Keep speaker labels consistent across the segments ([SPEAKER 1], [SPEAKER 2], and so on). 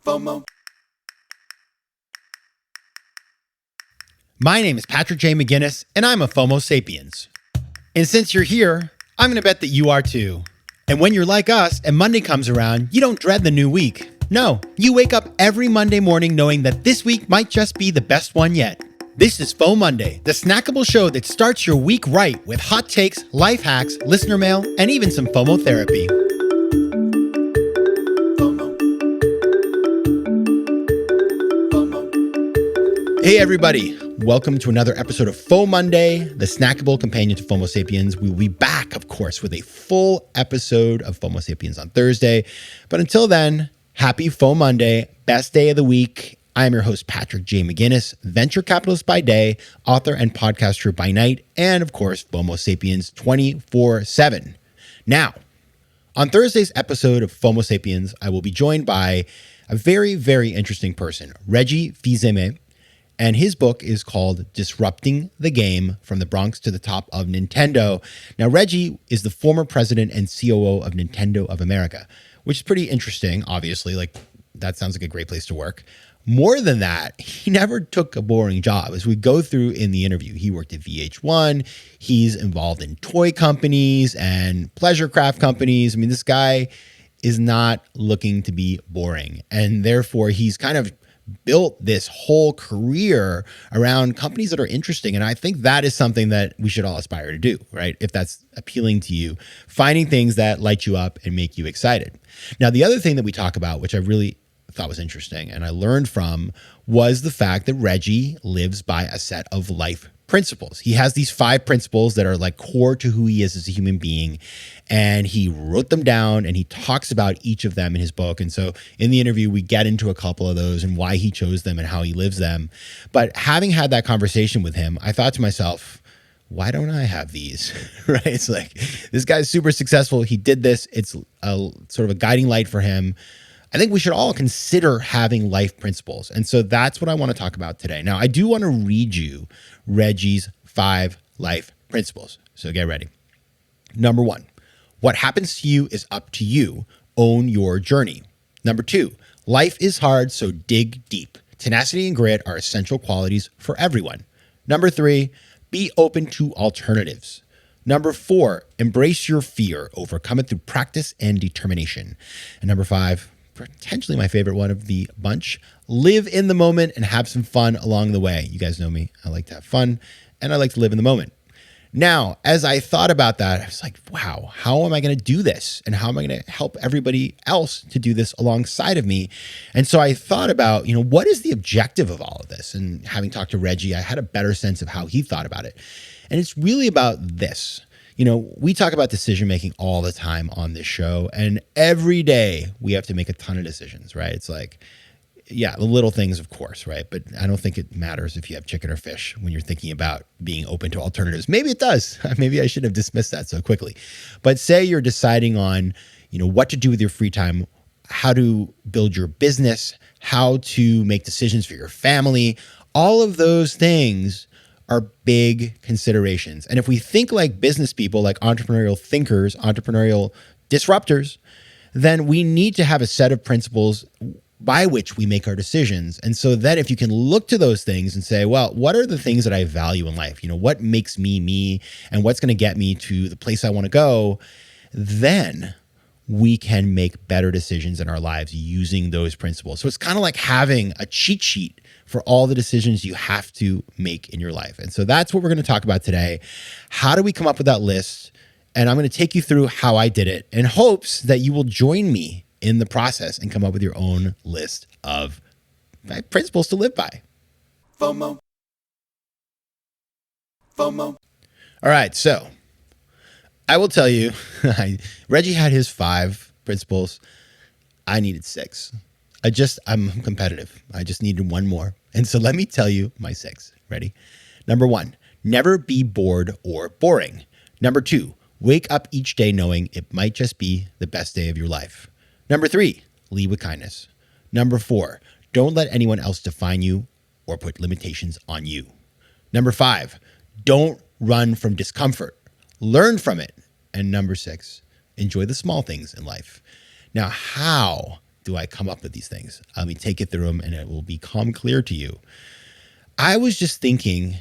[SPEAKER 1] FOMO.
[SPEAKER 2] My name is Patrick J. McGinnis, and I'm a FOMO Sapiens. And since you're here, I'm going to bet that you are too. And when you're like us and Monday comes around, you don't dread the new week. No, you wake up every Monday morning knowing that this week might just be the best one yet. This is FOMOnday, the snackable show that starts your week right with hot takes, life hacks, listener mail, and even some FOMO therapy. Hey everybody, welcome to another episode of FOMOnday, the snackable companion to FOMO Sapiens. We will be back, of course, with a full episode of FOMO Sapiens on Thursday. But until then, happy FOMOnday, best day of the week. I am your host, Patrick J. McGinnis, venture capitalist by day, author and podcaster by night, and of course, FOMO Sapiens 24/7. Now, on Thursday's episode of FOMO Sapiens, I will be joined by a very, very interesting person, Reggie Fils-Aimé. And his book is called Disrupting the Game: From the Bronx to the Top of Nintendo. Now, Reggie is the former president and COO of Nintendo of America, which is pretty interesting, obviously. Like, that sounds like a great place to work. More than that, he never took a boring job. As we go through in the interview, he worked at VH1. He's involved in toy companies and pleasure craft companies. I mean, this guy is not looking to be boring. And therefore, he's kind of built this whole career around companies that are interesting. And I think that is something that we should all aspire to do, right? If that's appealing to you, finding things that light you up and make you excited. Now, the other thing that we talk about, which I really thought was interesting and I learned from, was the fact that Reggie lives by a set of life principles. He has these 5 principles that are like core to who he is as a human being. And he wrote them down and he talks about each of them in his book. And so in the interview, we get into a couple of those and why he chose them and how he lives them. But having had that conversation with him, I thought to myself, why don't I have these? Right? It's like, this guy's super successful. He did this. It's a sort of a guiding light for him. I think we should all consider having life principles. And so that's what I want to talk about today. Now, I do want to read you Reggie's 5 life principles. So get ready. Number 1, what happens to you is up to you. Own your journey. Number 2, life is hard, so dig deep. Tenacity and grit are essential qualities for everyone. Number 3, be open to alternatives. Number 4, embrace your fear. Overcome it through practice and determination. And number 5, potentially my favorite one of the bunch, live in the moment and have some fun along the way. You guys know me. I like to have fun and I like to live in the moment. Now, as I thought about that, I was like, wow, how am I going to do this? And how am I going to help everybody else to do this alongside of me? And so I thought about, what is the objective of all of this? And having talked to Reggie, I had a better sense of how he thought about it. And it's really about this. We talk about decision-making all the time on this show, and every day we have to make a ton of decisions, right? It's like, yeah, the little things, of course, right? But I don't think it matters if you have chicken or fish when you're thinking about being open to alternatives. Maybe it does. Maybe I should have dismissed that so quickly. But say you're deciding on, what to do with your free time, how to build your business, how to make decisions for your family, all of those things are big considerations. And if we think like business people, like entrepreneurial thinkers, entrepreneurial disruptors, then we need to have a set of principles by which we make our decisions. And so that if you can look to those things and say, well, what are the things that I value in life? What makes me me and what's going to get me to the place I want to go? Then we can make better decisions in our lives using those principles. So it's kind of like having a cheat sheet for all the decisions you have to make in your life. And so that's what we're going to talk about today. How do we come up with that list? And I'm going to take you through how I did it in hopes that you will join me in the process and come up with your own list of principles to live by.
[SPEAKER 1] FOMO. FOMO.
[SPEAKER 2] All right, so I will tell you, Reggie had his 5 principles. I needed 6. I'm competitive. I just needed one more. And so let me tell you my 6. Ready? Number 1, never be bored or boring. Number 2, wake up each day knowing it might just be the best day of your life. Number 3, lead with kindness. Number 4, don't let anyone else define you or put limitations on you. Number 5, don't run from discomfort. Learn from it. And number 6, enjoy the small things in life. Now, how do I come up with these things? Let me take you through them and it will become clear to you. I was just thinking,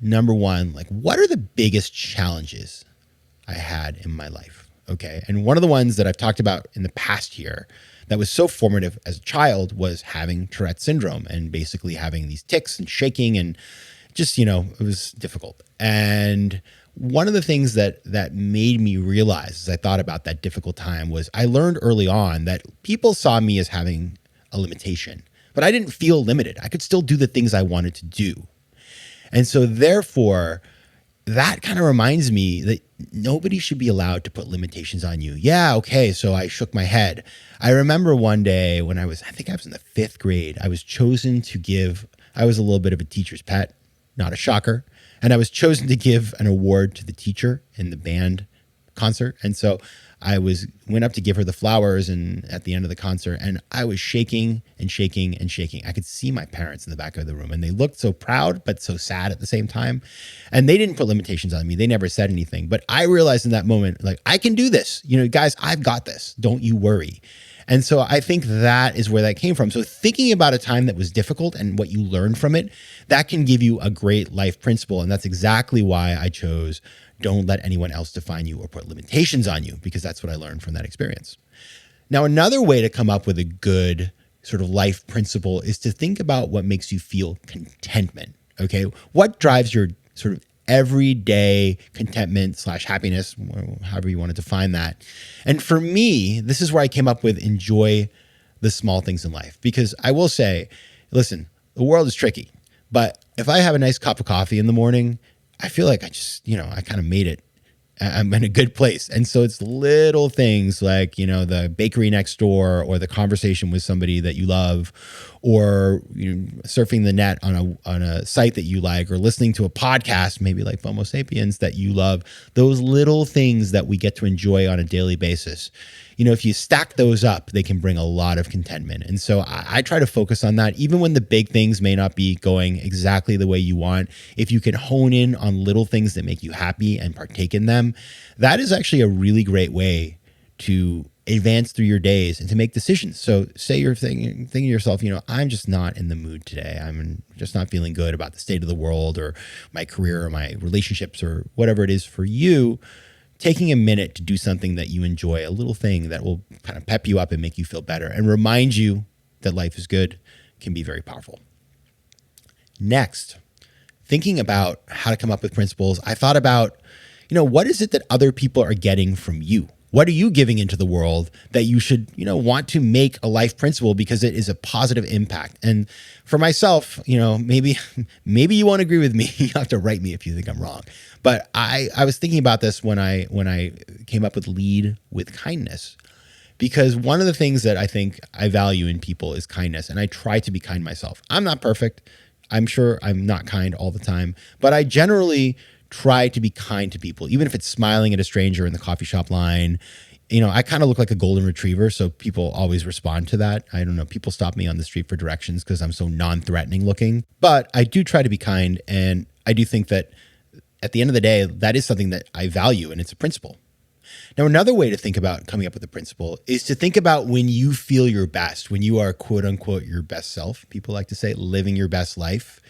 [SPEAKER 2] number one, like, what are the biggest challenges I had in my life? Okay. And one of the ones that I've talked about in the past year that was so formative as a child was having Tourette syndrome and basically having these tics and shaking and just, it was difficult. And one of the things that made me realize as I thought about that difficult time was I learned early on that people saw me as having a limitation, but I didn't feel limited. I could still do the things I wanted to do. And so therefore, that kind of reminds me that nobody should be allowed to put limitations on you. Yeah, okay, so I shook my head. I remember one day when I think I was in the 5th grade, I was a little bit of a teacher's pet, not a shocker. And I was chosen to give an award to the teacher in the band concert. And so I went up to give her the flowers and at the end of the concert, and I was shaking and shaking and shaking. I could see my parents in the back of the room and they looked so proud, but so sad at the same time. And they didn't put limitations on me. They never said anything, but I realized in that moment, like, I can do this, guys, I've got this. Don't you worry. And so I think that is where that came from. So thinking about a time that was difficult and what you learned from it, that can give you a great life principle. And that's exactly why I chose don't let anyone else define you or put limitations on you, because that's what I learned from that experience. Now, another way to come up with a good sort of life principle is to think about what makes you feel contentment. Okay. What drives your sort of everyday contentment / happiness, however you want to define that. And for me, this is where I came up with enjoy the small things in life, because I will say, listen, the world is tricky, but if I have a nice cup of coffee in the morning, I feel like I just, I kind of made it. I'm in a good place. And so it's little things like, the bakery next door or the conversation with somebody that you love, or surfing the net on a site that you like, or listening to a podcast, maybe like FOMO Sapiens that you love. Those little things that we get to enjoy on a daily basis. If you stack those up, they can bring a lot of contentment. And so I try to focus on that, even when the big things may not be going exactly the way you want. If you can hone in on little things that make you happy and partake in them, that is actually a really great way to advance through your days and to make decisions. So say you're thinking to yourself, I'm just not in the mood today. I'm just not feeling good about the state of the world or my career or my relationships or whatever it is for you. Taking a minute to do something that you enjoy, a little thing that will kind of pep you up and make you feel better and remind you that life is good, can be very powerful. Next, thinking about how to come up with principles, I thought about, what is it that other people are getting from you? What are you giving into the world that you should, want to make a life principle because it is a positive impact? And for myself, maybe you won't agree with me. You have to write me if you think I'm wrong. But I was thinking about this when I came up with lead with kindness, because one of the things that I think I value in people is kindness, and I try to be kind myself. I'm not perfect. I'm sure I'm not kind all the time, but I generally try to be kind to people, even if it's smiling at a stranger in the coffee shop line. I kind of look like a golden retriever, so people always respond to that. I don't know. People stop me on the street for directions because I'm so non-threatening looking, but I do try to be kind. And I do think that at the end of the day, that is something that I value, and it's a principle. Now, another way to think about coming up with a principle is to think about when you feel your best, when you are quote unquote your best self. People like to say living your best life.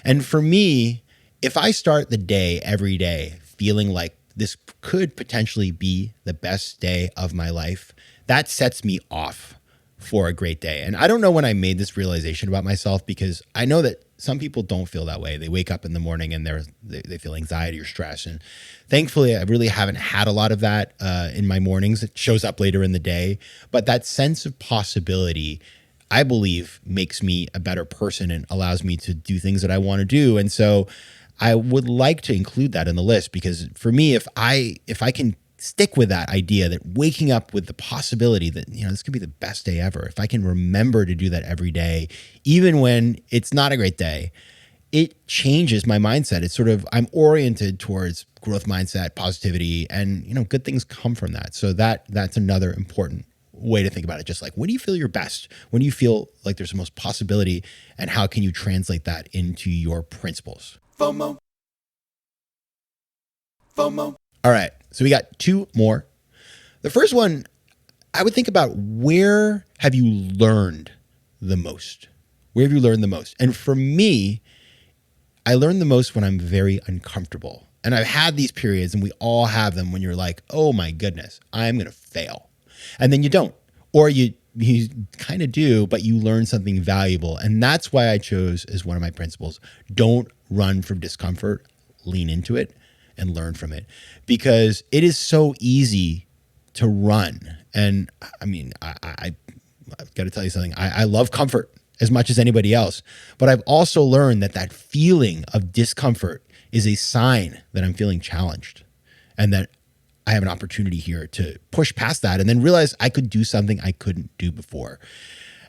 [SPEAKER 2] And for me, if I start the day every day feeling like this could potentially be the best day of my life, that sets me off for a great day. And I don't know when I made this realization about myself, because I know that some people don't feel that way. They wake up in the morning and they feel anxiety or stress. And thankfully, I really haven't had a lot of that in my mornings. It shows up later in the day. But that sense of possibility, I believe, makes me a better person and allows me to do things that I want to do. And so I would like to include that in the list, because for me, if I can stick with that idea that waking up with the possibility that, this could be the best day ever, if I can remember to do that every day, even when it's not a great day, it changes my mindset. It's sort of, I'm oriented towards growth mindset, positivity, and, good things come from that. So that's another important way to think about it. Just like, when do you feel your best? When do you feel like there's the most possibility, and how can you translate that into your principles?
[SPEAKER 1] FOMO. FOMO.
[SPEAKER 2] All right. So we got two more. The first one, I would think about where have you learned the most? Where have you learned the most? And for me, I learn the most when I'm very uncomfortable. And I've had these periods, and we all have them, when you're like, oh my goodness, I'm going to fail. And then you don't. Or you kind of do, but you learn something valuable. And that's why I chose as one of my principles, don't run from discomfort, lean into it and learn from it. Because it is so easy to run. And I mean, I've got to tell you something. I love comfort as much as anybody else. But I've also learned that feeling of discomfort is a sign that I'm feeling challenged and that I have an opportunity here to push past that and then realize I could do something I couldn't do before.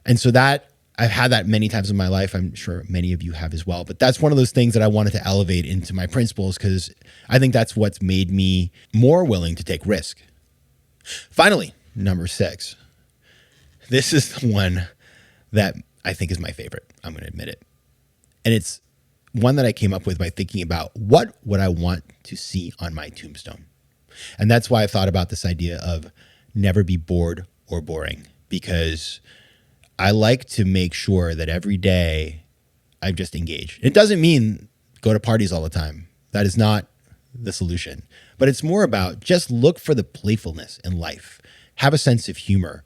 [SPEAKER 2] And so that I've had that many times in my life. I'm sure many of you have as well. But that's one of those things that I wanted to elevate into my principles because I think that's what's made me more willing to take risk. Finally, number 6. This is the one that I think is my favorite. I'm going to admit it. And it's one that I came up with by thinking about what would I want to see on my tombstone. And that's why I thought about this idea of never be bored or boring, because I like to make sure that every day I'm just engaged. It doesn't mean go to parties all the time. That is not the solution. But it's more about just look for the playfulness in life. Have a sense of humor.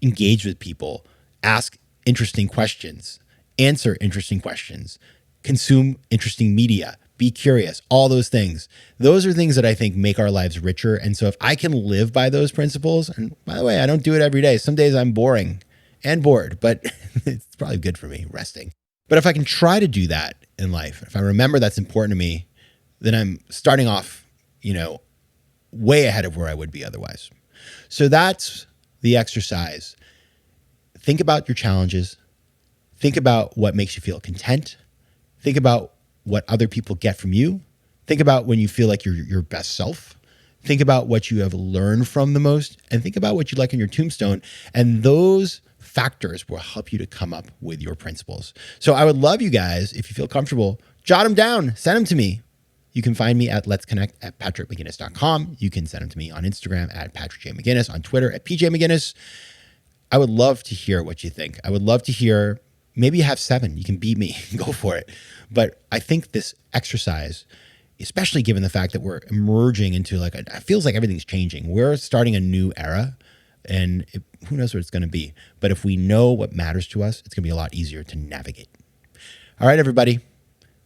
[SPEAKER 2] Engage with people. Ask interesting questions. Answer interesting questions. Consume interesting media. Be curious. All those things. Those are things that I think make our lives richer. And so if I can live by those principles, and by the way, I don't do it every day. Some days I'm boring and bored, but it's probably good for me, resting. But if I can try to do that in life, if I remember that's important to me, then I'm starting off, way ahead of where I would be otherwise. So that's the exercise. Think about your challenges. Think about what makes you feel content. Think about what other people get from you. Think about when you feel like you're your best self. Think about what you have learned from the most, and think about what you like on your tombstone. And those factors will help you to come up with your principles. So I would love you guys, if you feel comfortable, jot them down, send them to me. You can find me at letsconnect@patrickmcginnis.com. You can send them to me on Instagram at Patrick J. McGinnis, on Twitter at PJ McGinnis. I would love to hear what you think. I would love to hear, maybe you have 7, you can beat me, go for it. But I think this exercise, especially given the fact that we're emerging into it feels like everything's changing. We're starting a new era, and who knows what it's going to be. But if we know what matters to us, it's going to be a lot easier to navigate. All right, everybody.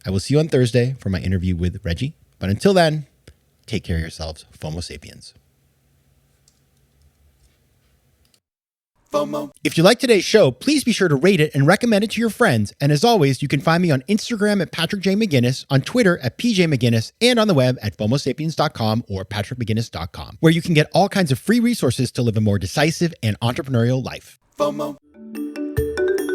[SPEAKER 2] I will see you on Thursday for my interview with Reggie. But until then, take care of yourselves. FOMO Sapiens.
[SPEAKER 1] FOMO.
[SPEAKER 2] If you like today's show, please be sure to rate it and recommend it to your friends. And as always, you can find me on Instagram at Patrick J. McGinnis, on Twitter at PJ McGinnis, and on the web at FOMOsapiens.com or PatrickMcGinnis.com, where you can get all kinds of free resources to live a more decisive and entrepreneurial life.
[SPEAKER 1] FOMO.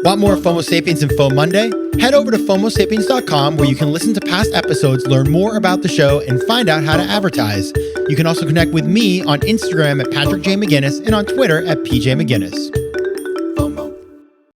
[SPEAKER 2] Want more FOMO Sapiens and FOMOnday? Head over to FOMOsapiens.com, where you can listen to past episodes, learn more about the show, and find out how to advertise. You can also connect with me on Instagram at Patrick J. McGinnis and on Twitter at PJ McGinnis.